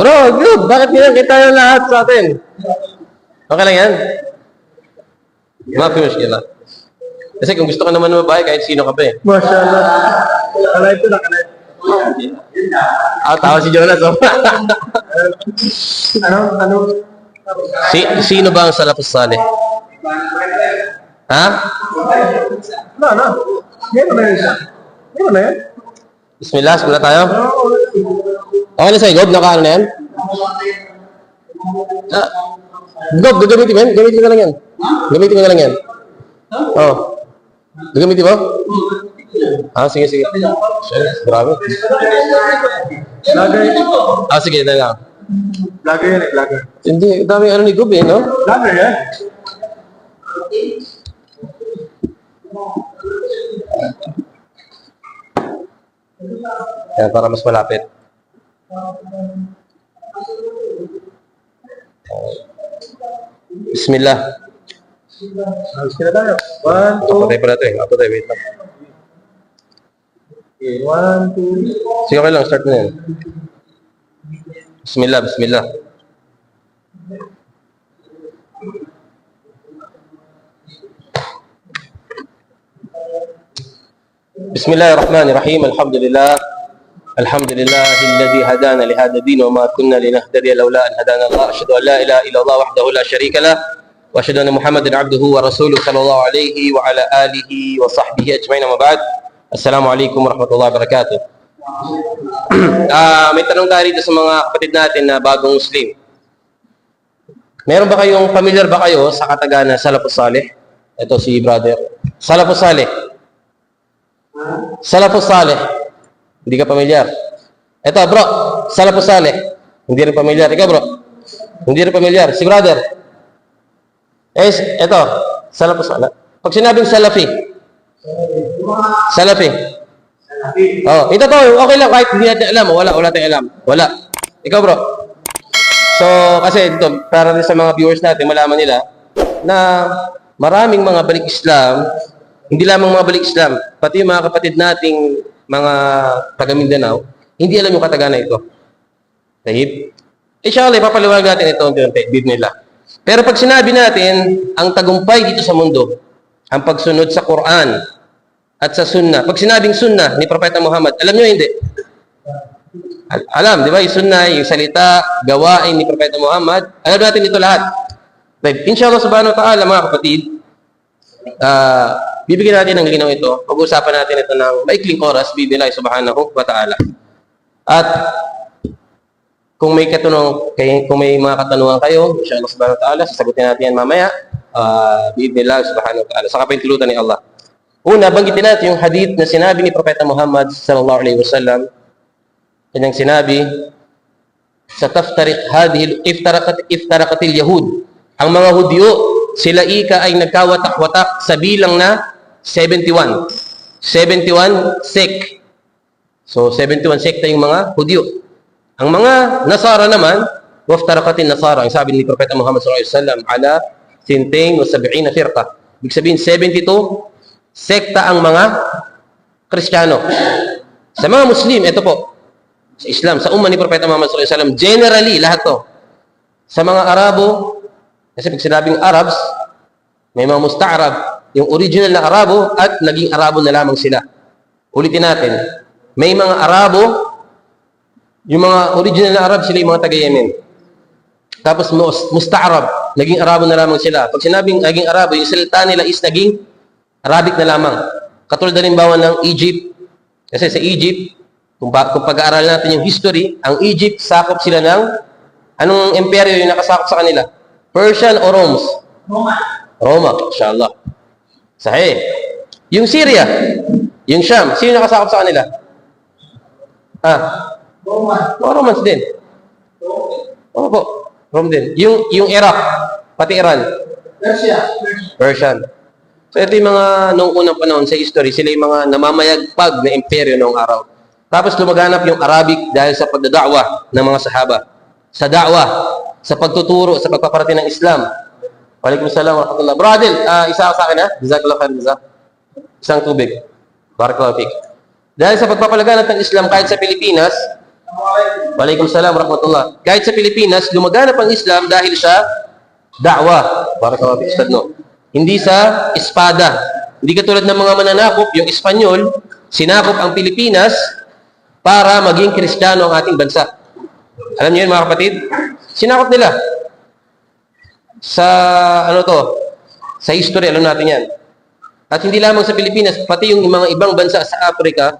Bro, good. Bakit kita yung lahat sa atin? Okay lang yan? Mafimushkila. Kasi kung gusto ka naman ng babae, kahit sino ka pa eh. Masyaallah. Kalay ito na, kalay. Tawa si Jonas. Oh. Ano? Sino ba ang salafus salih? Ha? Ano? Yan na yan siya. Yan na yan. Bismillah, simula tayo. Okay na sa'yo, Gob? Nakaano na yan? Gob, gagamitin mo yan? Gamitin mo lang yan. Gamitin mo na lang yan. Oo. Gagamitin mo? Sige. Grabe. Lagay. Sige, dahil lang. Lagay yan eh, lagay. Hindi, dami ano ni Gob eh, no? Lagay yan. Yan, para mas malapit. Bismillah. Sila tayo. 1, 2. Patay pala ito eh. Patay, wait lang. Okay, 1, 2. Sige, okay lang. Start na yan. Bismillah. بسم الله الرحمن الرحيم الحمد لله الذي هدانا لهذا الدين وما كنا لنهتدي لولا أن هدانا الله أشهد أن لا إله إلا الله وحده لا شريك له وأشهد أن محمدا عبده ورسوله صلى الله عليه وعلى آله وصحبه أجمعين وما بعد السلام عليكم ورحمة الله وبركاته. May tanong tayo dito sa mga kapatid natin na bagong Muslim. Meron ba kayong familiar ba kayo sa kataga na Salafus Salih? Ito si brother. Salafus Salih. Salafus Salih. Hindi ka pamilyar. Ito, bro. Salafus Salih. Hindi rin pamilyar. Ikaw, bro. Hindi rin pamilyar. Si brother. Ito. Salafus Salih. Pag sinabing Salafi. Salafi. Oh, ito to. Okay lang. Kahit hindi natin alam. Wala tayong alam. Wala. Ikaw, bro. So, kasi ito, para rin sa mga viewers natin, malaman nila na maraming mga balik Islam, hindi lamang mga balik Islam, pati yung mga kapatid nating mga taga Mindanao, hindi alam yung katagana ito. Tahib? Inshallah, ipapaliwanag natin ito dito nila. Pero pag sinabi natin, ang tagumpay dito sa mundo, ang pagsunod sa Quran at sa Sunnah. Pag sinabing Sunnah ni Propeta Muhammad, alam nyo hindi? Alam, di ba? Yung Sunnah, yung salita, gawain ni Propeta Muhammad, alam natin ito lahat. Inshallah subhanahu wa ta'ala, mga kapatid, bibigyan natin ng linaw ito. Pag-uusapan natin ito ng maikling oras, bidilay subhanahu wa ta'ala. At kung may mga katanungan kayo, inshallah subhanahu wa ta'ala, sasagutin natin yan mamaya. Bidilay subhanahu wa ta'ala. Sa kapintulutan ni Allah. Una, banggitin natin yung hadith na sinabi ni Propeta Muhammad sallallahu alaihi wasallam. Kanyang sinabi, Sataftariq hadhihi iftaraqatil yahud. Ang mga Hudyo, sila ika ay nagkawatak-watak sa bilang na 71. 71 sect. So, 71 sekta yung mga Hudyo. Ang mga Nasara naman, waftaraqatin Nasara. Ang sabi ni Propeta Muhammad sallallahu alaihi wasallam, ala 72 firqa. Ibig sabihin, 72 sekta ang mga Kristiyano. Sa mga Muslim, ito po, sa Islam, sa umma ni Propeta Muhammad sallallahu alaihi wasallam, generally, lahat to. Sa mga Arabo, kasi pag sinabing Arabs, may mga musta'arab, yung original na Arabo at naging Arabo na lamang sila. Ulitin natin. May mga Arabo, yung mga original na Arab, sila yung mga taga-Yemen. Tapos musta'arab, naging Arabo na lamang sila. Pag sinabing naging Arabo, yung salita nila is naging Arabic na lamang. Katulad halimbawa ng Egypt. Kasi sa Egypt, kung pag-aaral natin yung history, ang Egypt, sakop sila ng, anong imperyo yung nakasakop sa kanila? Persian o Rome? Roma, inshallah. Sahih. Yung Syria, yung Sham, sino nakasakop sa kanila? Romans din. Opo, Rome din. Yung Iraq, pati Iran. Persian. So ito yung mga noong unang panahon sa history, sila yung mga namamayagpag na imperyo noong araw. Tapos lumaganap yung Arabic dahil sa pagdada'wa ng mga sahaba. Sa da'wa, sa pagtuturo, sa pagpaparating ng Islam. Waalaikumsalam wa rahmatullah. Bro Adil, isa sa akin ha? Jazakallah khair, isang tubig. Barakallahu fik. Dahil sa pagpapalaganap ng Islam kahit sa Pilipinas, Waalaikumsalam warahmatullah. Kahit sa Pilipinas, lumaganap ang Islam dahil sa da'wah. Para ka Ustad, no? Hindi sa espada. Hindi katulad ng mga mananakop, yung Espanyol, sinakop ang Pilipinas para maging Kristiyano ang ating bansa. Alam niyo yun, mga kapatid? Sinakop nila. Sa, sa history, alam natin yan. At hindi lamang sa Pilipinas, pati yung mga ibang bansa sa Africa,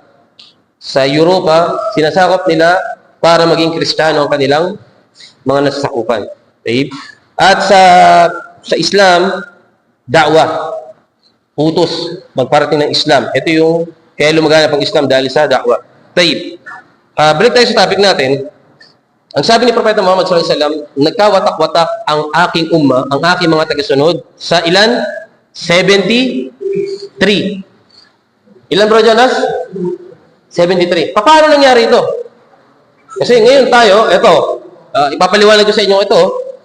sa Europa, sinasakop nila para maging Kristiyano ang kanilang mga nasasakupan. Okay? At sa Islam, da'wah. Utos, magparating ng Islam. Ito yung, kaya lumaganap ang Islam dahil sa da'wah. Taib. Balik tayo sa topic natin. Ang sabi ni Propeta Muhammad sallallahu alaihi wasallam, nagkawatak-watak ang aking umma, ang aking mga tagasunod, sa ilan? 73. Ilan, Bro Jonas? 73. Paano nangyari ito? Kasi ngayon tayo, ipapaliwanag ko sa inyo ito,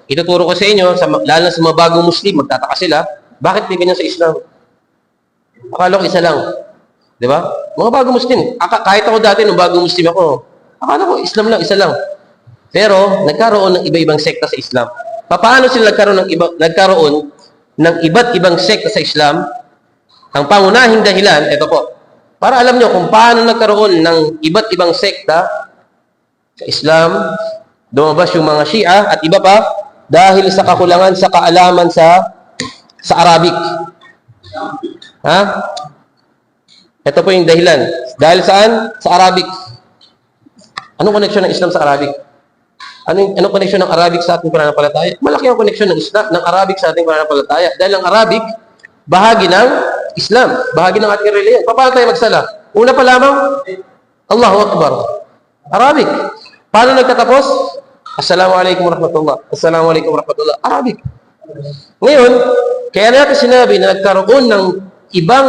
ituturo ko sa inyo, lalo na sa mga bagong Muslim, magtataka sila, bakit may ganyan sa Islam? Akala ko isa lang. Di ba? Mga bagong Muslim, kahit ako dati nung bagong Muslim ako, akala ko Islam lang, isa lang. Pero, nagkaroon ng iba-ibang sekta sa Islam. Paano sila nagkaroon ng iba't ibang sekta sa Islam? Ang pangunahing dahilan, ito po, para alam nyo kung paano nagkaroon ng iba't ibang sekta sa Islam, dumabas yung mga Shia at iba pa, dahil sa kakulangan sa kaalaman sa Arabic. Ha? Ito po yung dahilan. Dahil saan? Sa Arabic. Anong connection ng Islam sa Arabic? Anong connection ng Arabic sa ating pananampalataya? Malaki ang connection ng Islam, ng Arabic sa ating pananampalataya. Dahil ang Arabic, bahagi ng Islam, bahagi ng ating reliyon. Paano tayo magsala? Una pa lamang, Allahu Akbar. Arabic. Paano nagtatapos? Assalamualaikum warahmatullah. Assalamualaikum warahmatullah. Arabic. Ngayon, kaya natin sinabi na nagkaroon ng ibang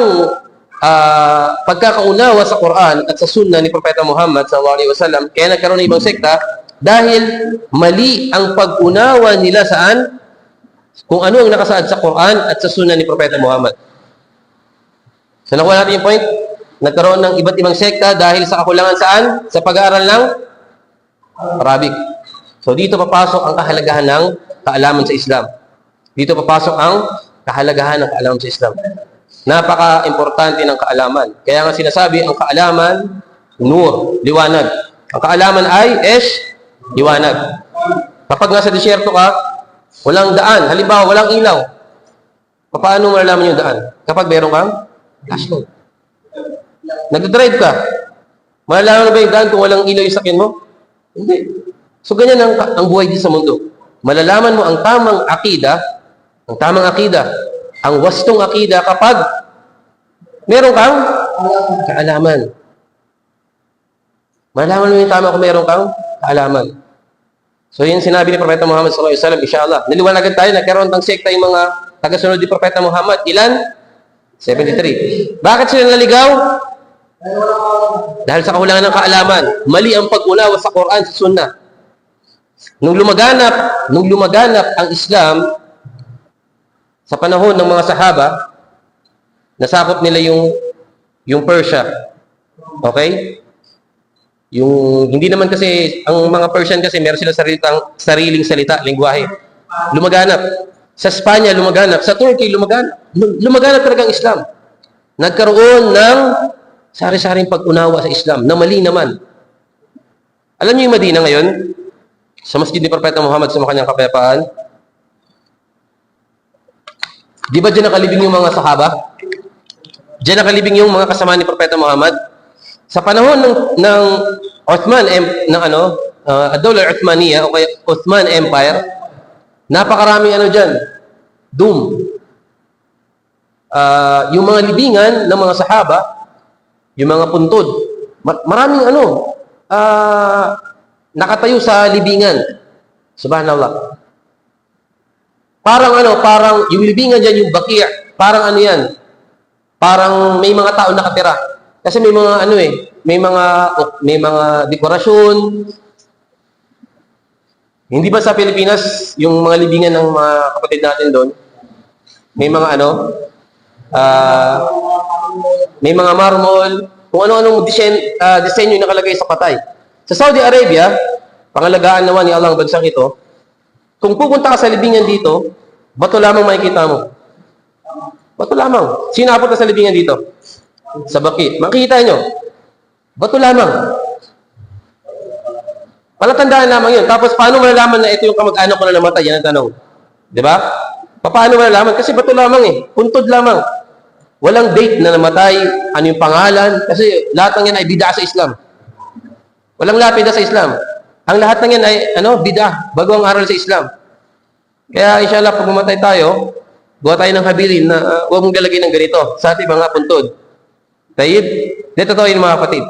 pagkakaunawa sa Quran at sa Sunnah ni Propeta Muhammad SAW, kaya nagkaroon ng ibang sekta dahil mali ang pag-unawa nila saan? Kung ano ang nakasaad sa Quran at sa Sunnah ni Propeta Muhammad. So, nakuha natin yung point? Nagkaroon ng iba't ibang sekta dahil sa kakulangan saan? Sa pag-aaral ng Arabic. So, dito papasok ang kahalagahan ng kaalaman sa Islam. Dito papasok ang kahalagahan ng kaalaman sa Islam. Napaka-importante ng kaalaman. Kaya nga sinasabi, ang kaalaman, nur, liwanag. Ang kaalaman ay liwanag. Kapag nasa disyerto ka, walang daan. Halimbawa, walang ilaw. Paano mo malalaman yung daan? Kapag meron kang flashlight. Nag-drive ka. Malalaman mo ba yung daan kung walang ilaw yung sakyan mo? Hindi. So, ganyan ang buhay dito sa mundo. Malalaman mo ang tamang akida, ang wastong akida kapag meron kang kaalaman. Malalaman mo yung tama kung meron kang kaalaman. So, yun sinabi ni Propeta Muhammad SAW, inshallah. Naliwanagan tayo, nagkaroon ng sekta yung mga tagasunod ni Propeta Muhammad. Ilan? 73. Bakit sila naligaw? Dahil sa kakulangan ng kaalaman. Mali ang pag-unawa sa Quran, sa Sunnah. Nung lumaganap ang Islam sa panahon ng mga sahaba, nasakop nila yung Persia. Okay? Hindi naman kasi, ang mga Persian kasi, meron sila sariling salita, lingwahe. Lumaganap. Sa Espanya, lumaganap. Sa Turkey, lumaganap. Lumaganap talagang Islam. Nagkaroon ng sari-saring pag-unawa sa Islam, na mali naman. Alam niyo yung Madina ngayon? Sa masjid ni Propeta Muhammad sa kanyang kapayapaan? Di ba dyan nakalibing yung mga sahaba? Dyan nakalibing yung mga kasama ni Propeta Muhammad? Sa panahon ng Uthman, Ad-Dawla Uthmaniyya, o kaya Uthman Empire, napakaraming dyan, doom. Yung mga libingan ng mga sahaba, yung mga puntod, maraming nakatayo sa libingan. Subhanallah. Parang yung libingan dyan, yung Baqi', parang yan, parang may mga tao nakatira. Kasi may mga may mga dekorasyon. Hindi ba sa Pilipinas, yung mga libingan ng mga kapatid natin doon, may mga may mga marmol, kung ano-anong disenyo nakalagay sa patay. Sa Saudi Arabia, pangalagaan naman ni Allah ang bansang ito, kung pupunta ka sa libingan dito, bato lamang makikita mo. Bato lamang. Sinapot na sa libingan dito? Sa Baki. Makikita nyo. Bato lamang. Palatandaan lamang yun. Tapos, paano malalaman na ito yung kamag-anak ko na namatay? Yan ang tanong. Di ba? Paano malalaman? Kasi bato lamang eh. Puntod lamang. Walang date na namatay, ano yung pangalan, kasi lahat ng yan ay bid'a sa Islam. Walang lapida sa Islam. Ang lahat ng yan ay bid'a, bagong aral sa Islam. Kaya inshallah, pag mamatay tayo, gawa tayo ng habilin na huwag mong galagay ng ganito sa ating mga puntod. Tayyib, dito totoo yun mga kapatid.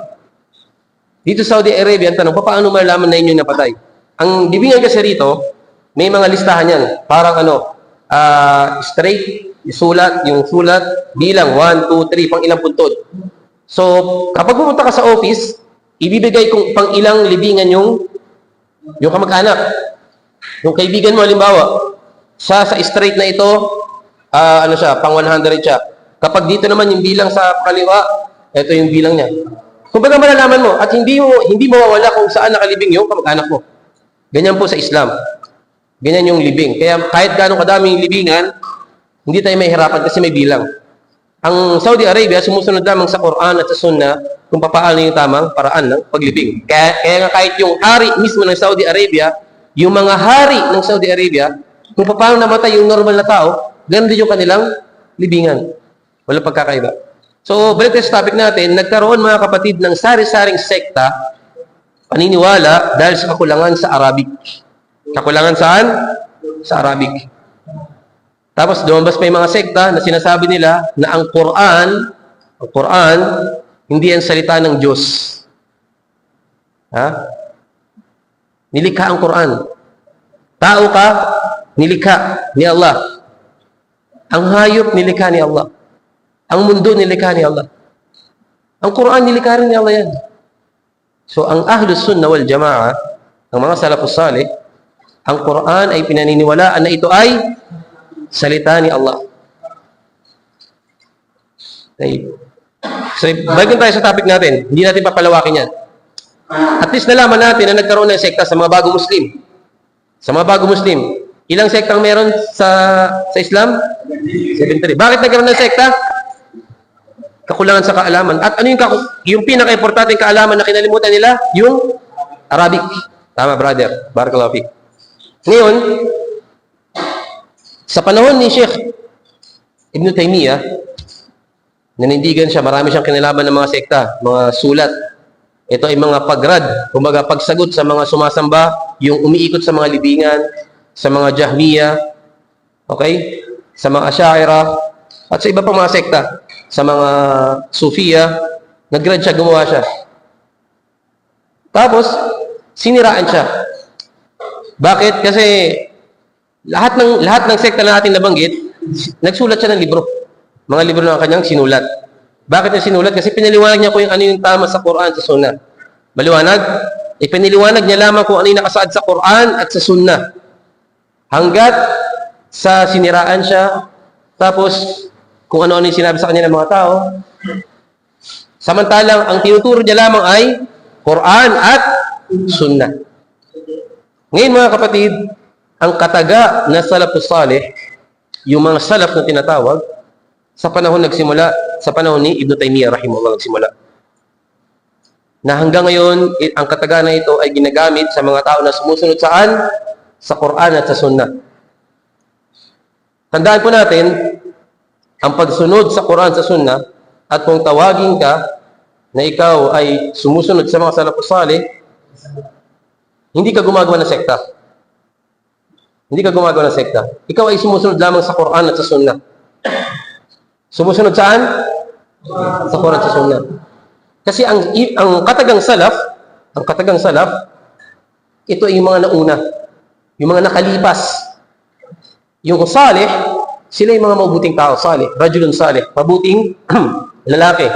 Dito sa Saudi Arabia, ang tanong, paano malalaman na inyo napatay? Ang libingan kasi rito, may mga listahan yan. Parang straight, yung sulat, bilang 1, 2, 3, pang ilang puntod. So, kapag pumunta ka sa office, ibibigay kung pang ilang libingan yung kamag-anak. Yung kaibigan mo, halimbawa, sa straight na ito, pang 100 siya. Kapag dito naman yung bilang sa kaliwa, ito yung bilang niya. Kung baga malalaman mo, at hindi mawawala kung saan nakalibing yung kamag-anak mo. Ganyan po sa Islam. Ganyan yung libing. Kaya kahit gano'ng kadaming libingan, hindi tayo mahihirapan kasi may bilang. Ang Saudi Arabia, sumusunod lamang sa Quran at sa Sunnah kung paano yung tamang paraan ng paglibing. Kaya nga kahit yung hari mismo ng Saudi Arabia, yung mga hari ng Saudi Arabia, kung paano namatay yung normal na tao, ganun din yung kanilang libingan. Walang pagkakaiba. So, balik tayo sa topic natin, nagkaroon mga kapatid ng sari-saring sekta, paniniwala dahil sa kakulangan sa Arabic. Kakulangan saan? Sa Arabic. Tapos lumabas pa yung mga sekta na sinasabi nila na ang Quran, hindi yan salita ng Diyos. Ha? Nilikha ang Quran. Tao ka, nilikha ni Allah. Ang hayop, nilikha ni Allah. Ang mundo, nilikha ni Allah. Ang Quran, nilikha rin ni Allah yan. So, ang Ahlus Sunnah wal Jama'ah, ang mga Salafus Salih, ang Quran ay pinaniniwalaan na ito ay salita ni Allah. Okay. So, balikan tayo sa topic natin. Hindi natin papalawakin yan. At least nalaman natin na nagkaroon ng sekta sa mga bagong Muslim. Sa mga bagong Muslim. Ilang sektang meron sa Islam? 73. Bakit nagkaroon ng sekta? Kakulangan sa kaalaman. At ano yung pinaka-importante kaalaman na kinalimutan nila? Yung Arabic. Tama, brother. Barakallahu fiik. Ngayon, sa panahon ni Sheikh Ibn Taymiyyah, nanindigan siya, marami siyang kinalaman ng mga sekta, mga sulat. Ito ay mga pagrad, kumbaga pagsagot sa mga sumasamba, yung umiikot sa mga libingan, sa mga Jahmiyyah, okay? Sa mga Asy'ariyah, at sa iba pang mga sekta, sa mga Sufiyya, nag-grad siya, gumawa siya. Tapos, siniraan siya. Bakit? Kasi lahat ng sekta na natin nabanggit, nagsulat siya ng libro. Mga libro na kanyang sinulat. Bakit niya sinulat? Kasi pinaliwanag niya kung ano yung tama sa Quran at sa Sunnah. Maliwanag? Ipiniliwanag niya lamang kung ano yung nakasaad sa Quran at sa Sunnah. Hanggat sa siniraan siya, tapos kung ano-ano yung sinabi sa kanya ng mga tao, samantalang ang tinuturo niya lamang ay Quran at Sunnah. Ngayon mga kapatid, ang kataga na Salafus Salih, yung mga salaf na tinatawag, sa panahon ni Ibn Taymiyyah rahimahullah nagsimula. Na hanggang ngayon, ang kataga na ito ay ginagamit sa mga tao na sumusunod saan? Sa Quran at sa Sunnah. Tandaan po natin, ang pagsunod sa Quran at sa Sunnah, at kung tawagin ka na ikaw ay sumusunod sa mga Salafus Salih, hindi ka gumagawa ng sekta. Hindi ka gumagawa ng sekta. Ikaw ay sumusunod lamang sa Quran at sa Sunnah. Sumusunod saan? Sa Quran at sa Sunnah. Kasi ang katagang salaf, ito ay yung mga nauna. Yung mga nakalipas. Yung salih, sila yung mga mabuting tao. Salih, rajulun salih. Mabuting lalaki.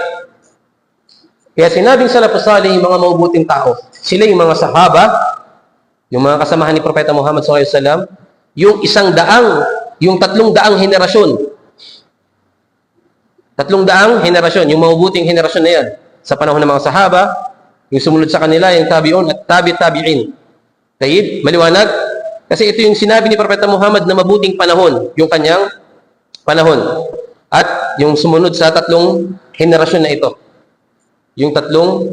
Kaya sinabing salafus salih yung mga mabuting tao. Sila yung mga sahaba, yung mga kasamahan ni Propeta Muhammad SAW, yung 100, yung 300 henerasyon. 300 henerasyon, yung mabubuting henerasyon na yan. Sa panahon ng mga sahaba, Yung sumunod sa kanila, yung tabi'un at tabi'in. Tayyib, maliwanag? Kasi ito yung sinabi ni Propeta Muhammad na mabuting panahon, yung kanyang panahon. At yung sumunod sa tatlong henerasyon na ito. Yung tatlong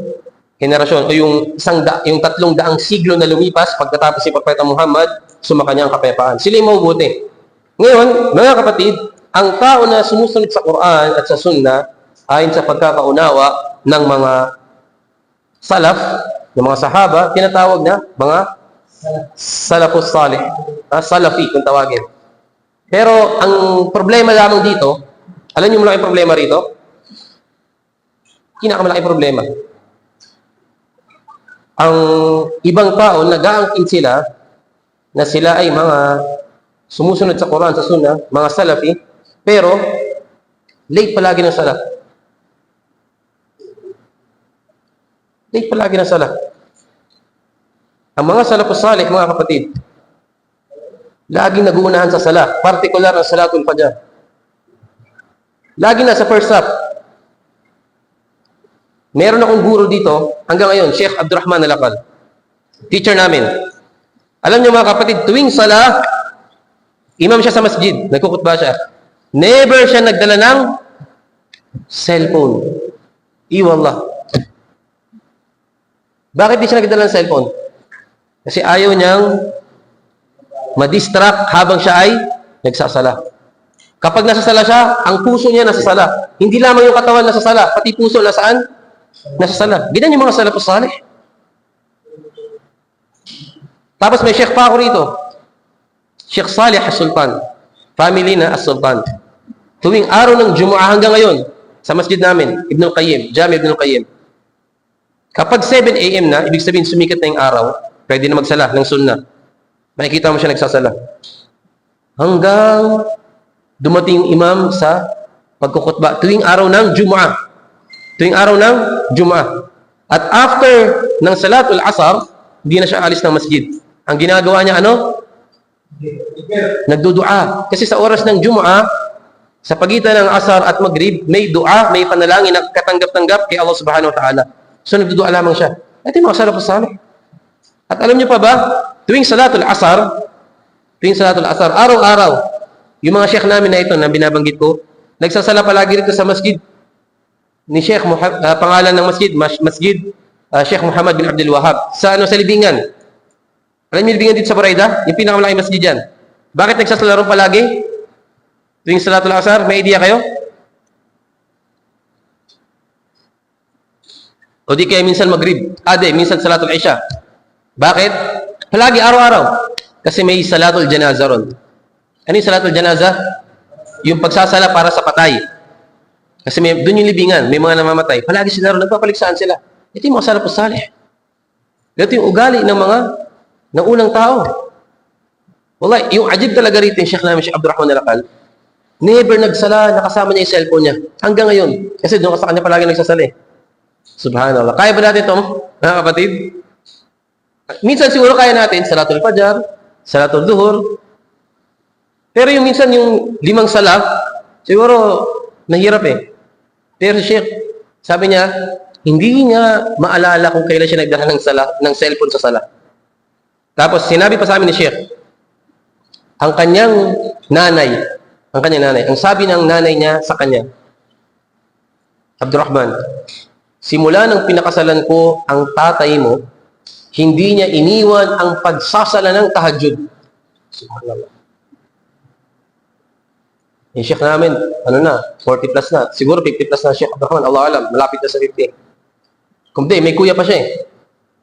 henerasyon o yung tatlong daang siglo na lumipas pagkatapos si Propeta Muhammad sumakanyang kapayapaan. Sila yung mabubuti. Ngayon, mga kapatid, ang tao na sumusunod sa Quran at sa Sunnah ayon sa pagkakaunawa ng mga salaf, ng mga sahaba, tinatawag na mga salafus salih. Salafi kung tawagin. Pero ang problema lamang dito, alam niyo malaking problema rito? Pinakamalaking problema. Ang ibang tao, nag-aangkin sila na sila ay mga sumusunod sa Quran, sa Sunnah, mga salafi, pero late palagi ng salaf. Late palagi ng salaf. Ang mga salafus salih, mga kapatid, laging nag-uunahan sa salah, partikular ang salatul fajr. Lagi nasa first half. Meron akong guro dito, hanggang ngayon, Sheikh Abdurrahman Alakal. Teacher namin. Alam niyo mga kapatid, tuwing salah, imam siya sa masjid, nagkukutba siya. Never siya nagdala ng cellphone. Iwallah. Bakit di siya nagdala ng cellphone? Kasi ayaw niyang madistract habang siya ay nagsasala. Kapag nasa sala siya, ang puso niya nasa sala. Hindi lamang yung katawan nasa sala, pati puso nasaan? Nasa sala. Ganyan yung mga salafus salih. Tapos may Sheikh pa ako rito. Sheikh Salih As-Sultan. Family na As-Sultan. Tuwing araw ng Jumu'ah hanggang ngayon, sa masjid namin, Ibn al-Qayyim, Jami Ibn al-Qayyim. Kapag 7 a.m. na, ibig sabihin sumikat na yung araw, pwede na magsala ng sunnah. Makikita mo siya nagsasala. Hanggang dumating yung imam sa pagkukutba. Tuwing araw ng Jumu'ah. Tuwing araw ng Jumu'ah. At after ng Salatul Asar, hindi na siya alis ng masjid. Ang ginagawa niya ano? Nagdudua. Kasi sa oras ng Jumu'ah, sa pagitan ng Asar at Maghrib, may dua, may panalangin na katanggap-tanggap kay Allah Subhanahu wa Ta'ala. So nagdudua lamang siya. Ito yung mga salafus salih. At alam niyo pa ba, tuwing Salatul Asar, araw-araw, yung mga sheikh namin na ito na binabanggit ko, nagsasala palagi rito sa masjid ni Sheikh pangalan ng masjid Sheikh Muhammad bin Abdul Wahhab sa libingan. Alam niyo libingan dito sa Buraida? Yung pinakamalaking masjid diyan. Bakit nagsasala ron palagi? Tuwing Salatul Asar, may idea kayo? O di kaya minsan Maghrib. Minsan Salatul Isha. Bakit? Palagi, araw-araw. Kasi may Salatul Janazah ron. Ano yung Salatul Janazah? Yung pagsasala para sa patay. Kasi doon yung libingan, may mga namamatay. Palagi sila ron, nagpapaliksaan sila. Ito yung mga salafus salih. Ito yung ugali ng mga unang tao. Wallahi, yung ajib talaga rito yung Sheikh namin, Sheikh Abdurrahman Alakal, never nagsala, nakasama niya yung cellphone niya. Hanggang ngayon. Kasi doon sa kanya palagi nagsasali. Subhanallah. Kaya ba natin ito, mga kapatid? Minsan siguro kaya natin, Salatul Fajr, Salatul Zuhur. Pero yung minsan yung 5 salat, siguro nahirap eh. Pero si Sheikh, sabi niya, hindi niya maalala kung kailan siya nagdala ng cellphone sa sala. Tapos sinabi pa sa amin ni Sheikh, ang kanyang nanay, ang sabi ng nanay niya sa kanya, Abdurrahman, simula nang pinakasalan ko ang tatay mo, hindi niya iniwan ang pagsasala ng tahajjud. Subhanallah. Yung Sheikh namin, 40 plus na. Siguro 50 plus na Sheikh Abdurrahman, Allah alam, malapit na sa 50. Kung di, may kuya pa siya eh.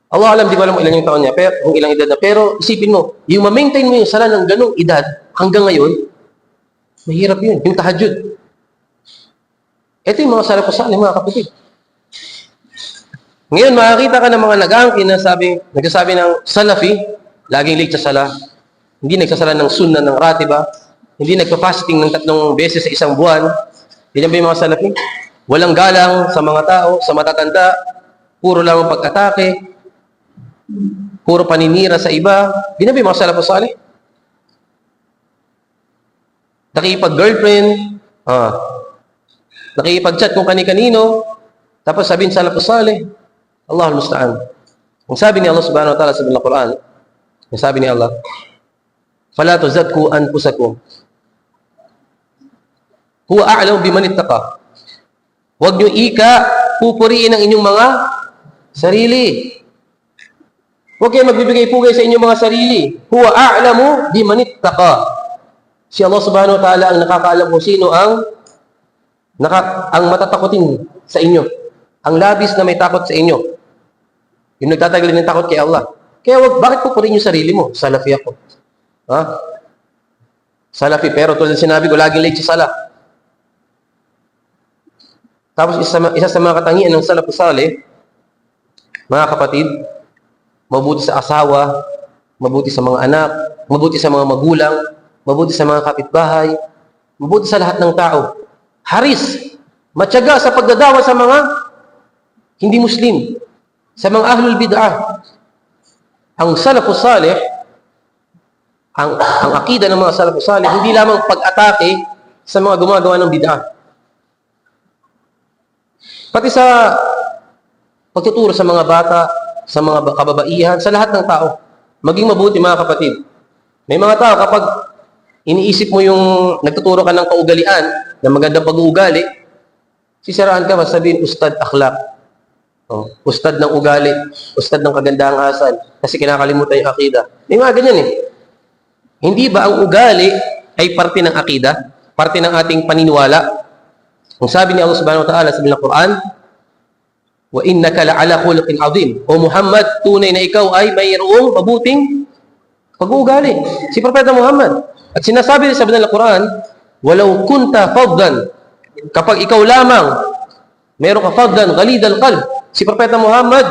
Allah alam, di ko alam kung ilan yung taon niya, pero kung ilang edad na. Pero isipin mo, yung ma-maintain mo yung sala ng ganong edad hanggang ngayon, mahirap yun, yung tahajjud. Ito yung mga salafus salih, mga kapatid. Ngayon, makakita ka ng mga nag-aangkin na nagsasabi ng salafi, laging late sa sala, hindi nagsasala ng sunnah ng ratiba, hindi nagpa-fasting ng 3 beses sa isang buwan. Yan ba yung mga salafi? Walang galang sa mga tao, sa matatanda, puro lang ang pag-atake, puro paninira sa iba. Yan ba yung mga salafus salih? Nakikipag-girlfriend, nakikipag-chat kung kani-kanino, tapos sabihin salafus salih. Allahul musta'an. Ang sabi ni Allah subhanahu wa ta'ala sa Quran, ang sabi ni Allah, "Fala tuzakku anfusakum. Huwa a'lamu biman ittaqa." Huwag niyo pupuriin ang inyong mga sarili. Huwag kayo magbibigay-pugay sa inyong mga sarili. Huwa a'lamu biman ittaqa. Si Allah subhanahu wa ta'ala ang nakakaalam kung sino ang matatakotin sa inyo. Ang labis na may takot sa inyo. Yung nagtatagal ng takot kay Allah. Kaya bakit pupuriin yung sarili mo? Salafi ako. Ha? Salafi, pero tulad sinabi ko, laging late sa sala. Tapos isa sa mga katangian ng salafus salih, mga kapatid, mabuti sa asawa, mabuti sa mga anak, mabuti sa mga magulang, mabuti sa mga kapitbahay, mabuti sa lahat ng tao. Haris, matyaga sa pagdadawa sa mga hindi Muslim, sa mga ahlul bid'ah. Ang salafus salih, ang akida ng mga salafus salih, hindi lamang pag-atake sa mga gumagawa ng bid'ah. Pati sa pagtuturo sa mga bata, sa mga kababaihan, sa lahat ng tao. Maging mabuti mga kapatid. May mga tao kapag iniisip mo yung nagtuturo ka ng kaugalian, ng magandang pag-uugali, sisiraan ka, sabihin, ustad akhlaq. Ustad ng ugali, ustad ng kagandahang asal, kasi kinakalimutan yung akida. May mga ganyan eh. Hindi ba ang ugali ay parte ng akida? Parte ng ating paniniwala? Kung sabi ni Allah subhanahu wa ta'ala sa Quran, "Wa innaka la'ala khuluqin 'azim." O Muhammad, tunay na ikaw ay mayroong mabuting pag-uugali. Si Propeta Muhammad. At sinasabi sa Quran, "Walau kunta faddan." Kapag ikaw lamang meron ka faddan ghalidal qalb. Si Propeta Muhammad,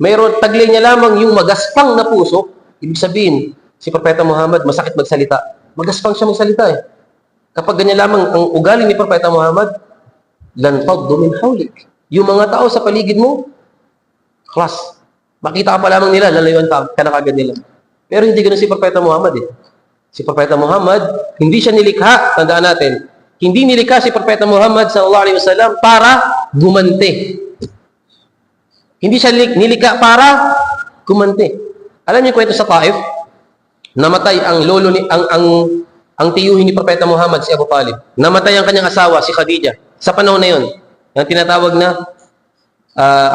mayroon taglay niya lamang yung magaspang na puso. Ibig sabihin, si Propeta Muhammad masakit magsalita. Magaspang siya magsalita eh. Kapag ganyan lamang ang ugali ni Propeta Muhammad, lan faddu min hawlik. Yung mga tao sa paligid mo, class. Makita ka pa lamang nila, lalayuan ka na kagad nila. Pero hindi ganoon si Propeta Muhammad eh. Si Propeta Muhammad, hindi siya nilikha, tandaan natin, hindi nilikha si Propeta Muhammad sallallahu alaihi wasallam para gumante. Hindi siya nilikha para gumante. Alam niyo kwento sa Taif, namatay ang lolo ni ang tiyuhin ni Propeta Muhammad, si Abu Talib. Namatay ang kanyang asawa, si Khadija. Sa panahon na yun, yung tinatawag na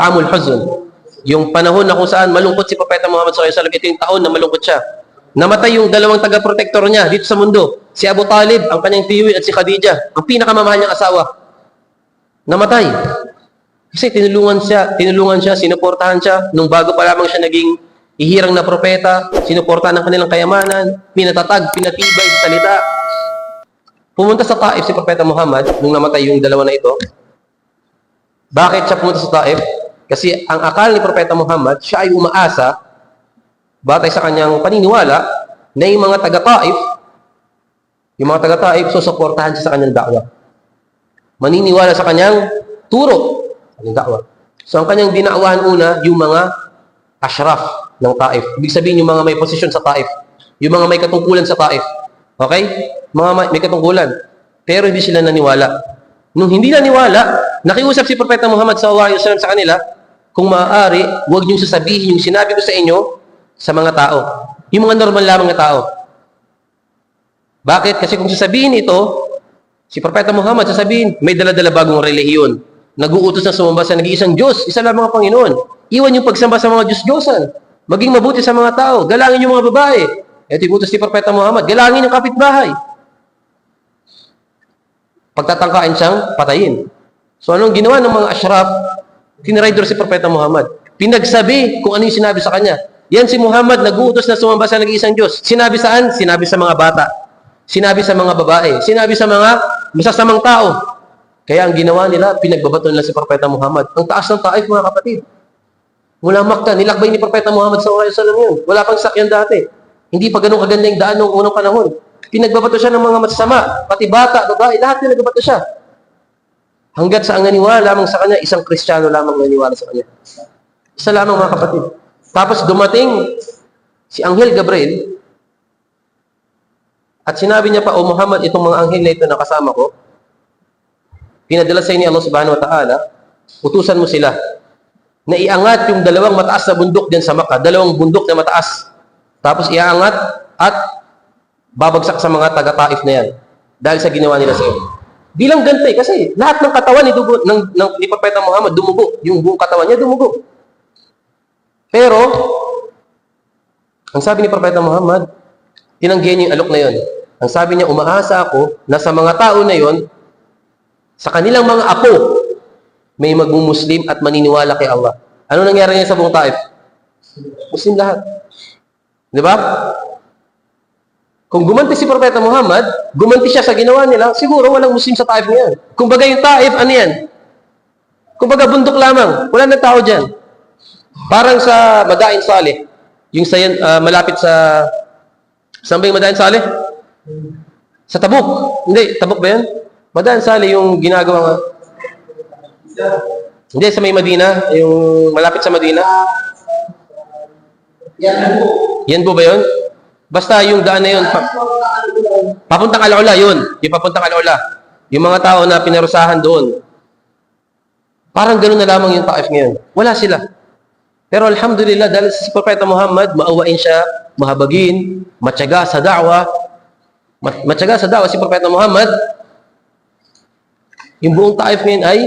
Amul Huzn. Yung panahon na kung saan malungkot si Propeta Muhammad sallallahu alaihi wasallam, ito yung taon na malungkot siya. Namatay yung dalawang taga-protector niya dito sa mundo. Si Abu Talib, ang kanyang tiyuhin, at si Khadija, ang pinakamamahal niyang asawa. Namatay. Kasi tinulungan siya, sinuportahan siya, nung bago pa lamang siya naging ihirang na propeta, sinuportahan ng kanilang kayamanan, pinatatag, pinatibay sa salita. Pumunta sa Taif si Propeta Muhammad, nung namatay yung dalawa na ito. Bakit siya pumunta sa Taif? Kasi ang akal ni Propeta Muhammad, siya ay umaasa, batay sa kanyang paniniwala, na yung mga taga-Taif, susuportahan siya sa kanyang da'wah. Maniniwala sa kanyang turo, kanyang da'wah. So ang kanyang dinakwahan una, yung mga ashraf ng Taif. Ibig sabihin yung mga may posisyon sa Taif. Yung mga may katungkulan sa Taif. Okay? Mga may katungkulan. Pero hindi sila naniwala. Nung hindi naniwala, nakiusap si Propeta Muhammad sallallahu alaihi wasallam sa kanila, kung maaari, huwag niyong sasabihin yung sinabi ko sa inyo sa mga tao. Yung mga normal lamang na tao. Bakit? Kasi kung sasabihin ito, si Propeta Muhammad sasabihin, may dala-dala bagong relihiyon. Nag-uutos na sumamba sa nag-iisang Diyos, isa lamang ang Panginoon. Iwan yung pagsamba sa mga Diyos-Diyosan. Maging mabuti sa mga tao. Galangin yung mga babae. Ito yung utos ni Propeta Muhammad. Galangin yung kapitbahay. Pagtatangkain siyang patayin. So anong ginawa ng mga ashraf? Tinraidor si Propeta Muhammad. Pinagsabi kung ano yung sinabi sa kanya. Yan si Muhammad, nag-uutos na sumamba sa nag-iisang Diyos. Sinabi saan? Sinabi sa mga bata. Sinabi sa mga babae. Sinabi sa mga masasamang tao. Kaya ang ginawa nila, pinagbabato nila si Propeta Muhammad. Ang taas ng Taif, mga kapatid. Mula Makkah, nilakbay ni Propeta Muhammad sallallahu alaihi wasallam yun. Wala pang sakyan dati. Hindi pa ganun kaganda yung daan noong unang panahon. Pinagbabato siya ng mga masasama, pati bata, babae, lahat pinagbabato siya. Hanggat sa ang naniwala lamang sa kanya, isang Kristiyano lamang naniwala sa kanya. Isa lamang, mga kapatid. Tapos dumating si Anghel Gabriel at sinabi niya pa, "O Muhammad, itong mga anghel na ito na kasama ko, pinadala sa inyo Allah subhanahu wa ta'ala, utusan mo sila na iangat yung dalawang mataas na bundok dyan sa Makkah, dalawang bundok na mataas. Tapos iaangat at babagsak sa mga taga-Taif na yan dahil sa ginawa nila sa iyo. Bilang ganti, kasi lahat ng katawan ni Propeta Muhammad dumugo. Yung buong katawan niya dumugo. Pero, ang sabi ni Propeta Muhammad, tinanggihan niya yung alok na yon. Ang sabi niya, umaasa ako na sa mga tao na yon, sa kanilang mga apo, may magmumuslim at maniniwala kay Allah. Ano nangyari niya sa buong Taif? Muslim lahat. Di ba? Kung gumanti si Propeta Muhammad, gumanti siya sa ginawa nila, siguro walang Muslim sa Taif niyan. Kung baga yung Taif, ano yan? Kung baga bundok lamang, wala na tao dyan. Parang sa Madain Saleh, yung sa, malapit sa, saan ba yung Madain Saleh? Sa Tabuk. Hindi, Tabuk ba yan? Madain Saleh yung ginagawa. Hindi, sa may Madina, yung malapit sa Madina. Yan po ba yun? Basta yung daan na yun, papuntang Al-Ula yun. Yung papuntang Al-Ula. Yung mga tao na pinarusahan doon. Parang gano'n na lamang yung Taif ngayon. Wala sila. Pero alhamdulillah, dahil si Propeta Muhammad, maawain siya, mahabagin, matyaga sa da'wa. Matyaga sa da'wa si Propeta Muhammad. Yung buong Taif ngayon ay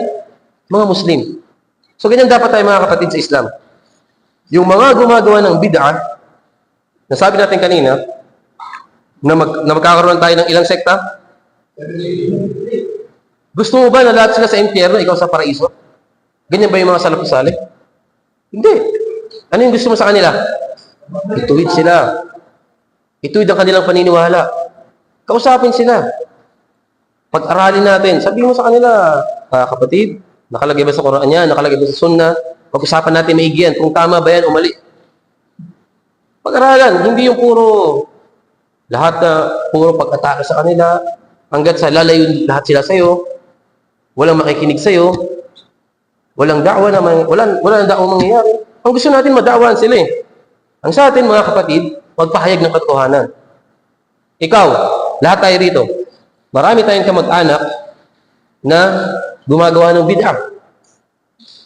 mga Muslim. So ganyan dapat tayo mga kapatid sa Islam. Yung mga gumagawa ng bid'ah, nasabi natin kanina, na magkakaroon tayo ng ilang sekta? Gusto mo ba na lahat sila sa impyerno, ikaw sa paraiso? Ganyan ba yung mga salafus salih? Hindi. Ano yung gusto mo sa kanila? Ituwid sila. Ituwid ang kanilang paniniwala. Kausapin sila. Pag-aralin natin. Sabihin mo sa kanila, kapatid, nakalagay ba sa Quran yan? Nakalagay ba sa Sunnah? Pag-usapan natin maigi yan. Kung tama ba yan o mali. Pag-aralan, hindi yung lahat na puro pag-atake sa kanila, hanggat sa lalayo lahat sila sa'yo, walang makikinig sa'yo, walang da'wa naman, walang da'wa mangyayari. Ang gusto natin, mada'waan sila eh. Ang sa atin, mga kapatid, magpahayag ng katotohanan. Ikaw, lahat tayo rito, marami tayong kamag-anak na gumagawa ng bid'ah.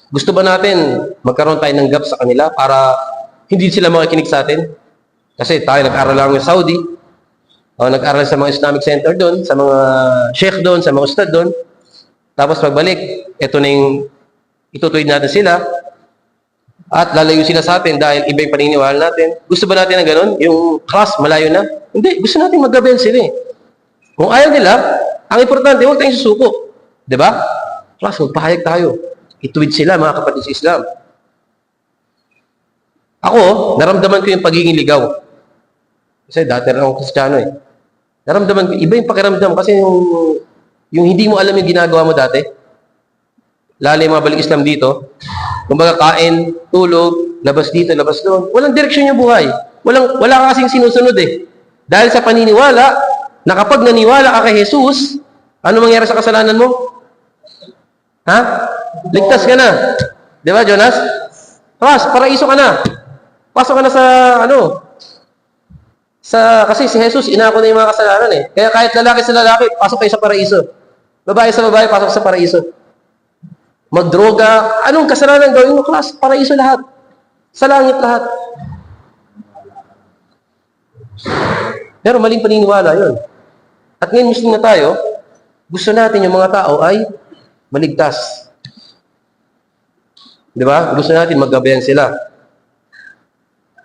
Gusto ba natin magkaroon tayo ng gap sa kanila para hindi sila makikinig sa atin? Kasi tayo nag-aral lang sa Saudi, nag-aral sa mga Islamic Center doon, sa mga sheikh doon, sa mga ustad doon. Tapos pagbalik, ito na yung itutuwid natin sila at lalayo sila sa atin dahil iba yung paniniwala natin. Gusto ba natin na ganun? Yung class, malayo na? Hindi, gusto natin mag-gabel sila eh. Kung ayaw nila, ang importante, huwag tayong susuko. Diba? Class, magpahayag tayo. Ituwid sila, mga kapatid sa Islam. Ako, naramdaman ko yung pagiging ligaw. Kasi dati rin akong Kristiyano eh. Naramdaman ko, iba yung pakiramdam kasi yung hindi mo alam yung ginagawa mo dati. Lalo yung mga balik Islam dito. Kumbaga kain, tulog, labas dito, labas doon. Walang direksyon yung buhay. Wala kasing sinusunod eh. Dahil sa paniniwala, na kapag naniwala ka kay Jesus, ano mangyari sa kasalanan mo? Ha? Ligtas ka na. Di ba, Jonas? Paraiso ka na. Pasok ka na kasi si Jesus, inako na yung mga kasalanan eh. Kaya kahit lalaki sa lalaki, pasok kayo sa paraiso. Babae sa babae, pasok sa paraiso. Magdroga, anong kasalanan gawin mo, class? Paraiso lahat. Sa langit lahat. Pero maling paniniwala yun. At ngayon, Muslim na tayo, gusto natin yung mga tao ay maligtas. Di ba? Gusto natin maggabayan sila.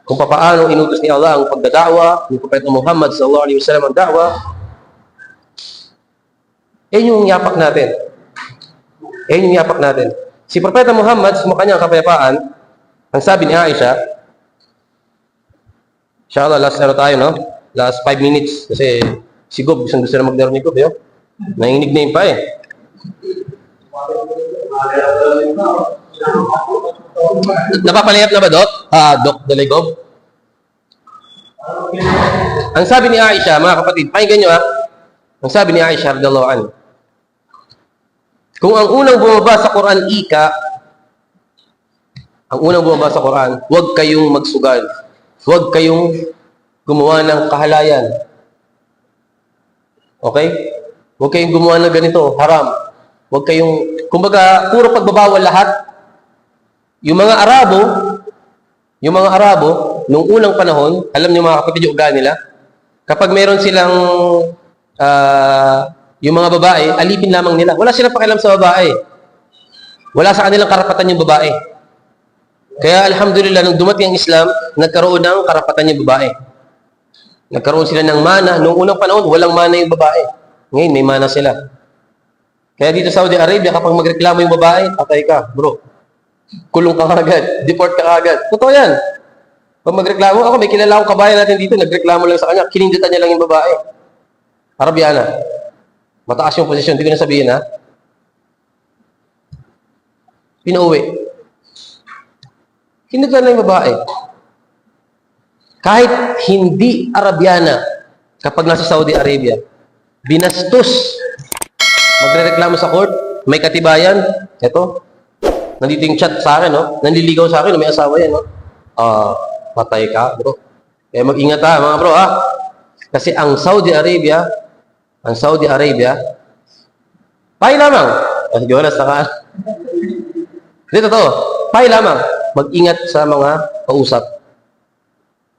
Kung paano inutos ni Allah ang pagdadawa, ni Propeta Muhammad sallallahu alaihi wasallam ang da'wa, yung yapak natin. Yung yapak natin. Si Propeta Muhammad, sa kanyang kapayapaan, ang sabi ni Aisha, inshallah, last tayo, no? Last 5 minutes. Kasi si Gob, gusto na maglaro ni Gob, yun. Nanginig na yun pa eh. Napapalayap na ba, Dok? Dok Daligob? Ang sabi ni Aisha, mga kapatid, pakinggan nyo ang sabi ni Aisha, radhiyallahu anha, kung ang unang bumaba sa Quran, huwag kayong magsugal. Huwag kayong gumawa ng kahalayan. Okay? Huwag kayong gumawa ng ganito, haram. Huwag kayong, kumbaga, puro pagbabawal lahat. yung mga Arabo, nung unang panahon, alam niyo mga kapatid yung ugali nila, kapag meron silang yung mga babae, alipin lamang nila. Wala silang pakialam sa babae. Wala sa kanilang karapatan yung babae. Kaya alhamdulillah, nung dumating ang Islam, nagkaroon ng karapatan yung babae. Nagkaroon sila ng mana. Noong unang panahon, walang mana yung babae. Ngayon, may mana sila. Kaya dito sa Saudi Arabia, kapag magreklamo yung babae, patay ka, bro. Kulong ka agad. Deport ka agad. Totoo yan. Pag magreklamo, ako may kilala akong kabayan natin dito, nagreklamo lang sa kanya, kininditan niya lang yung babae. Arabiana. Mataas yung posisyon, hindi ko na sabihin, ha? Pinauwi. Kininditan lang yung babae. Kahit hindi Arabiana, kapag nasa Saudi Arabia, binastos, magrereklamo sa court, may katibayan, eto, nandito yung chat sa akin, no? Nanliligaw sa akin, may asawa yan, no? Patay ka, bro. Kaya mag-ingat ha, mga bro, ha? Kasi ang Saudi Arabia, pay lamang. Jonas, naka. Dito to, pay lamang. Mag-ingat sa mga kausap.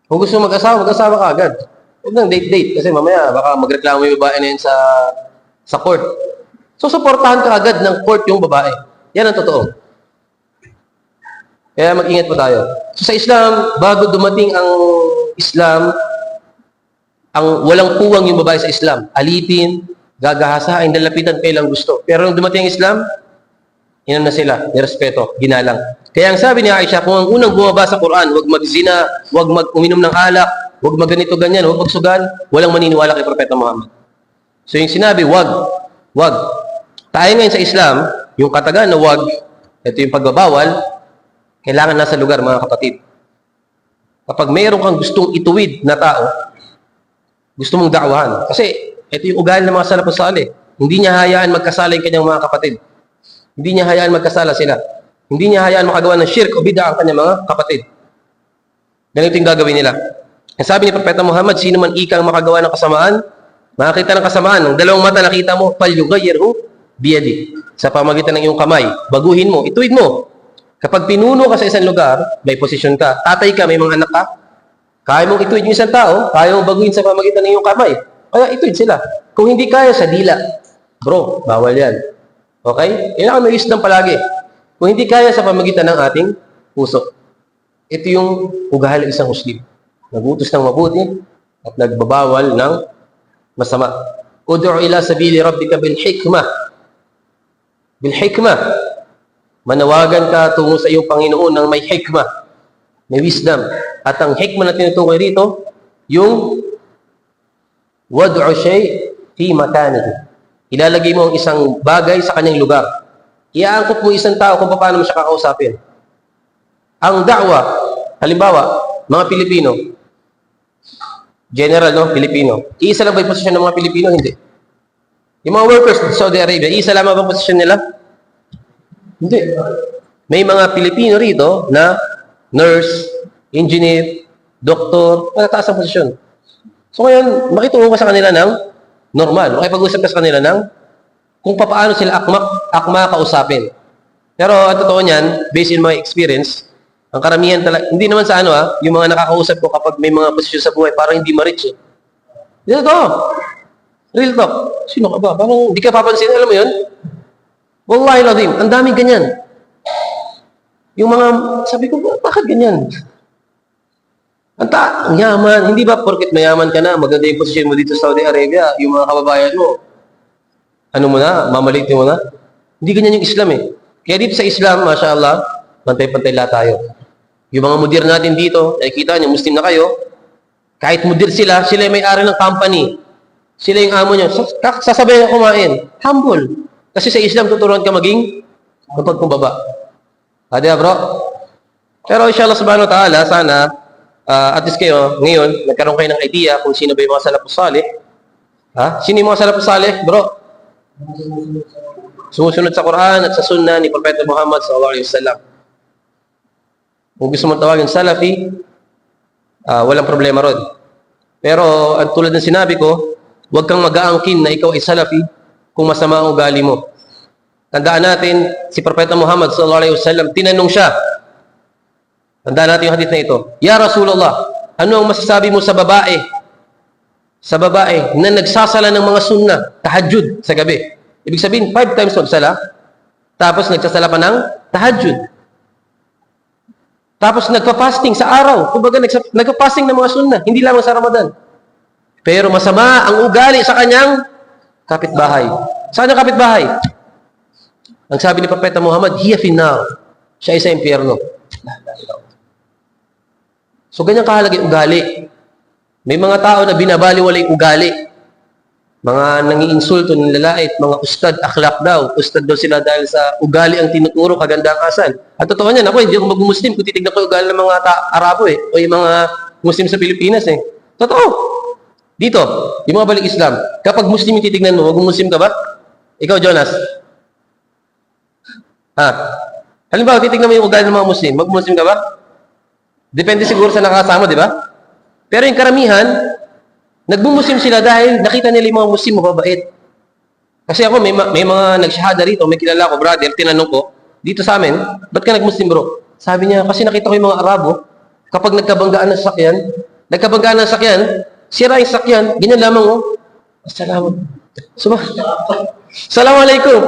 Kung gusto mag-asawa ka agad. Huwag nang date-date. Kasi mamaya, baka magreklamo yung babae na yun sa court. So, supportahan ka agad ng court yung babae. Yan ang totoo. Kaya mag-ingat po tayo. So, sa Islam, bago dumating ang Islam, ang walang puwang yung babae sa Islam. Alipin, gagahasain, lalapitan, kailang gusto. Pero nung dumating ang Islam, inan na sila, nirespeto, ginalang. Kaya ang sabi ni Aisha, kung ang unang bumaba sa Quran, huwag magzina, huwag uminom ng alak, huwag magganito ganyan, huwag magsugal, walang maniniwala kay Propeta Muhammad. So yung sinabi, huwag. Tayo ngayon sa Islam, yung katagan na huwag, ito yung pagbabawal, kailangan nasa lugar, mga kapatid. Kapag mayroon kang gustong ituwid na tao, gusto mong dakwahan. Kasi ito yung ugali ng mga salafus salih. Hindi niya hayaan magkasala yung kanyang mga kapatid. Hindi niya hayaan magkasala sila. Hindi niya hayaan makagawa ng shirk o bid'a ang kanyang mga kapatid. Ganito yung gagawin nila. Ang sabi ni Propeta Muhammad, sino man ikang makagawa ng kasamaan, makakita ng kasamaan, ng dalawang mata nakita mo, falyughayyirhu biyadi. Sa pamagitan ng iyong kamay, baguhin mo, ituwid mo. Kapag pinuno ka sa isang lugar, may posisyon ka, tatay ka, may mga anak ka, kaya mong ituwid yung isang tao, kaya mong baguhin sa pamagitan ng iyong kamay. Kaya ituwid sila. Kung hindi kaya, sa dila. Bro, bawal yan. Okay? Kailangan may wisdom palagi. Kung hindi kaya sa pamagitan ng ating puso. Ito yung ugali ng isang Muslim. Nagutos ng mabuti at nagbabawal ng masama. Ud'u ila sabili rabbika bil hikmah. Bil hikmah. Manawagan ka tungo sa iyong Panginoon ng may hikmah. May wisdom. At ang hikmah na tinutukoy rito, yung wad'u shay fi makanihi. Ilalagay mo ang isang bagay sa kanyang lugar. Iaangkop mo isang tao kung paano mo siya kakausapin. Ang da'wa, halimbawa, mga Pilipino, general, no? Pilipino. Iisa lang ba yung posisyon ng mga Pilipino? Hindi. Yung mga workers sa Saudi Arabia, iisa lang ba ang posisyon nila? Hindi. May mga Pilipino rito na nurse, engineer, doktor, matataas ang posisyon. So ngayon, makitungo ka sa kanila ng normal. Makipag-usap ka sa kanila ng kung paano sila akma kausapin. Pero ang totoo niyan, based in my experience, ang karamihan talaga, hindi naman sa yung mga nakakausap ko kapag may mga posisyon sa buhay, parang hindi ma-reach. Hindi to. Real talk. Sino ka ba? Parang hindi ka papansin, alam mo yun? Wallahi lazim, ang daming ganyan. Yung mga, sabi ko, bakit ganyan? Ang yaman. Hindi ba porket mayaman ka na, maganda yung posisyon mo dito sa Saudi Arabia, yung mga kababayan mo, ano mo na, mamalitin mo na? Hindi ganyan yung Islam eh. Kaya dito sa Islam, mashallah, pantay-pantay lahat tayo. Yung mga mudir natin dito, nakikita niyo, Muslim na kayo, kahit mudir sila yung may-ari ng company. Sila yung amo niyo. Sasabihin na kumain. Humble. Kasi sa Islam, tuturuan ka maging mapagkumbaba. Di ba, bro? Pero inshallah subhanahu wa ta'ala, sana, at least kayo, ngayon, nagkaroon kayo ng idea kung sino ba yung mga salafus salih. Sino yung mga salafus salih, bro? Sumusunod sa Quran at sa Sunnah ni Propeta Muhammad sallallahu alaihi wasallam. Kung gusto mong tawagin Salafi, walang problema ron. Pero at tulad ng sinabi ko, huwag kang mag-aangkin na ikaw ay Salafi kung masama ang ugali mo. Tandaan natin, si Propeta Muhammad sallallahu alaihi wasallam, tinanong siya Tandaan natin yung hadith na ito. Ya Rasulullah, ano ang masasabi mo sa babae? Sa babae na nagsasala ng mga sunnah, tahajjud sa gabi. Ibig sabihin, 5 times magsala, tapos nagsasala pa ng tahajjud. Tapos nagpa-fasting sa araw. Kumbaga, nagpa-fasting ng mga sunnah, hindi lamang sa Ramadan. Pero masama ang ugali sa kanyang kapitbahay. Saan ang kapitbahay? Ang sabi ni Propeta Muhammad, hiya finnar. Siya ay sa impyerno. So, ganyan kahalaga yung ugali. May mga tao na binabaliwala yung ugali. Mga nangiinsulto ng lalait, mga ustad, akhlaq daw. Ustad daw sila dahil sa ugali ang tinuturo, kagandang asal. At totoo niyan, ako hindi ako mag-Muslim kung titignan ko yung ugali ng mga Arabo o yung mga Muslim sa Pilipinas Totoo. Dito, yung mga balik Islam, kapag Muslim yung titignan mo, mag-Muslim ka ba? Ikaw, Jonas? Halimbawa, titignan mo yung ugali ng mga Muslim, mag-Muslim ka ba? Depende siguro sa nakasama, di ba? Pero yung karamihan, nagmumuslim sila dahil nakita nila yung mga Muslim mababait. Kasi ako, may mga nagshahada rito, may kilala ko, brother, tinanong ko, dito sa amin, ba't ka nagmuslim bro? Sabi niya, kasi nakita ko yung mga Arabo, kapag nagkabanggaan ng sakyan, sira yung sakyan, ganyan lamang, Assalamualaikum.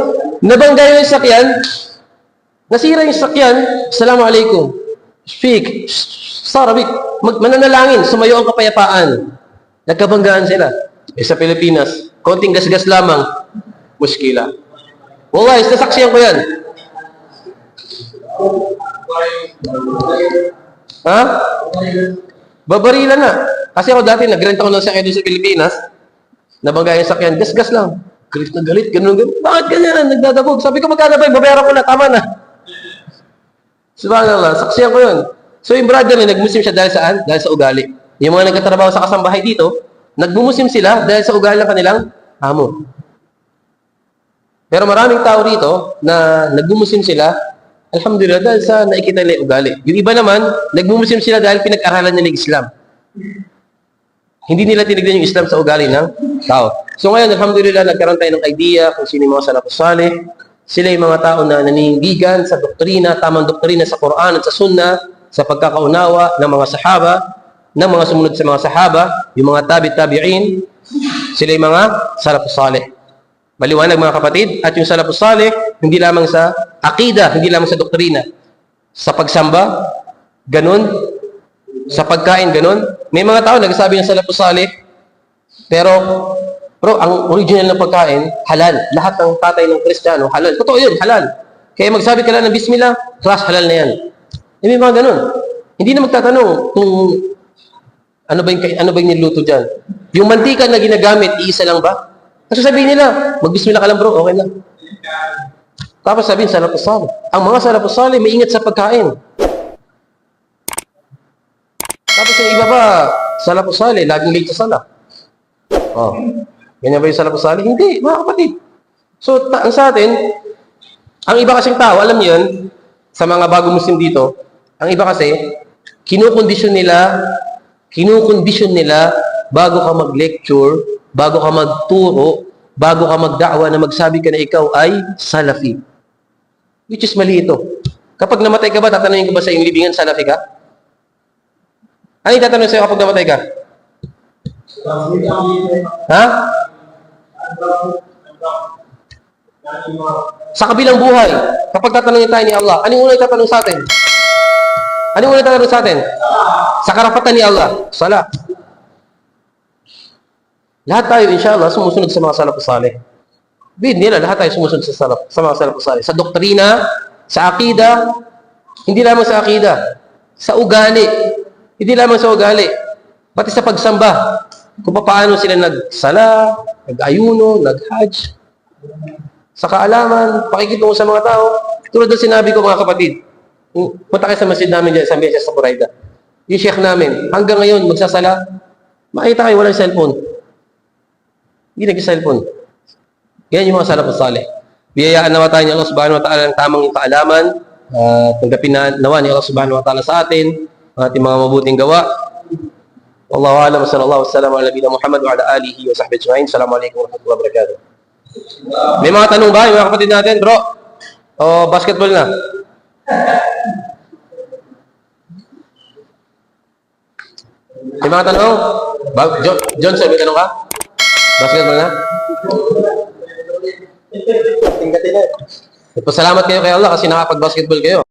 Nabangga yung sakyan, nasira yung sakyan, Assalamualaikum. Speak, Sarabik, mananalangin, sumayo ang kapayapaan. Nagkabanggaan sila. Sa Pilipinas, konting gasgas lamang, muskila. Wallahi, nasaksiyan ko yan. Babarilan na. Kasi ako dati, nagrenta ko ng sakyan din sa Pilipinas, nabangga yung sakyan, gasgas lang. Galit na galit, ganun. Bakit ganyan? Nagdadabog. Sabi ko, magkano ba? Babayaran ko na, tama na. Subhanallah, saksiyan ko yun. So yung brother na nag-Muslim siya dahil saan? Dahil sa ugali. Yung mga nagkatrabaho sa kasambahay dito, nag-Muslim sila dahil sa ugali ng kanilang amo. Pero maraming tao rito na nag-Muslim sila, alhamdulillah, dahil sa nakikita nila yung ugali. Yung iba naman, nag-Muslim sila dahil pinag-aralan nila yung Islam. Hindi nila tinignan yung Islam sa ugali ng tao. So ngayon, alhamdulillah, nagkaroon tayo ng idea kung sino yung mga salafus salih. Sila yung mga tao na naninindigan sa doktrina, tamang doktrina sa Quran at sa Sunnah, sa pagkakaunawa ng mga sahaba, ng mga sumunod sa mga sahaba, yung mga tabi'in, sila yung mga salafus salih. Maliwanag mga kapatid, at yung salafus salih, hindi lamang sa aqida, hindi lamang sa doktrina. Sa pagsamba, ganun. Sa pagkain, ganun. May mga tao nagsasabi ng salafus salih, pero bro, ang original ng pagkain, halal. Lahat ng tatay ng Kristiyano, halal. Totoo yun, halal. Kaya magsabi ka lang ng bismillah, class halal na yan. May mga ganun. Hindi na magtatanong kung ano ba yung niluto dyan. Yung mantika na ginagamit, iisa lang ba? Kasi sabihin nila, magbismillah ka lang bro, okay lang. Tapos sabihin, salafus salih. Ang mga salafus salih, may ingat sa pagkain. Tapos yung iba ba, salafus salih, laging late sa sala. Ganyan ba yung salafus salih? Hindi, mga kapatid. So, sa atin, ang iba kasing tao, alam niyo yun, sa mga bago Muslim dito, ang iba kasi, kinukondisyon nila bago ka mag-lecture, bago ka magturo, bago ka mag-da'wa na magsabi ka na ikaw ay Salafi. Which is mali ito. Kapag namatay ka ba, tatanungin ko ba sa iyong libingan, Salafi ka? Ano yung tatanungin sa'yo kapag namatay ka? Ha? Sa kabilang buhay, kapag tatanungin tayo ni Allah, anong una itatanong sa atin? Anong una itatanong sa atin? Sa karapatan ni Allah, salat. Lahat tayo, inshallah, sumusunod sa mga salafus salih. Nila, lahat tayo sumusunod sa mga salafus salih. Sa doktrina, sa aqida, hindi lamang sa aqida, sa ugali. Hindi lamang sa ugali, pati sa pagsamba. Kung paano sila nagsala, nag-ayuno, nag-hajj. Sa kaalaman, pakikitungo sa mga tao. Tulad ng sinabi ko mga kapatid, punta kayo sa masjid namin dyan, sa Mesa sa Buraida. Yung sheikh namin, hanggang ngayon, magsasala, makita kayo, walang cellphone. Hindi nag-cellphone. Yan yung mga salafus salih. Biyayaan nawa tayo ni Allah subhanahu wa ta'ala ng tamang kaalaman, tanggapin na nawa ni Allah subhanahu wa ta'ala sa atin, ang ating mga mabuting gawa. Wallahu a'lam, sallallahu alaihi wa sallam ala nabiyina Muhammad wa ala alihi wa sahbihi ajma'in. Assalamualaikum warahmatullahi wabarakatuh. May mga tanong ba yung mga kapatid natin, bro? O basketball na? May mga tanong? Johnson, may tanong ka? Basketball na? Tingkatin na. Pasalamat kayo kay Allah kasi nakapag-basketball kayo.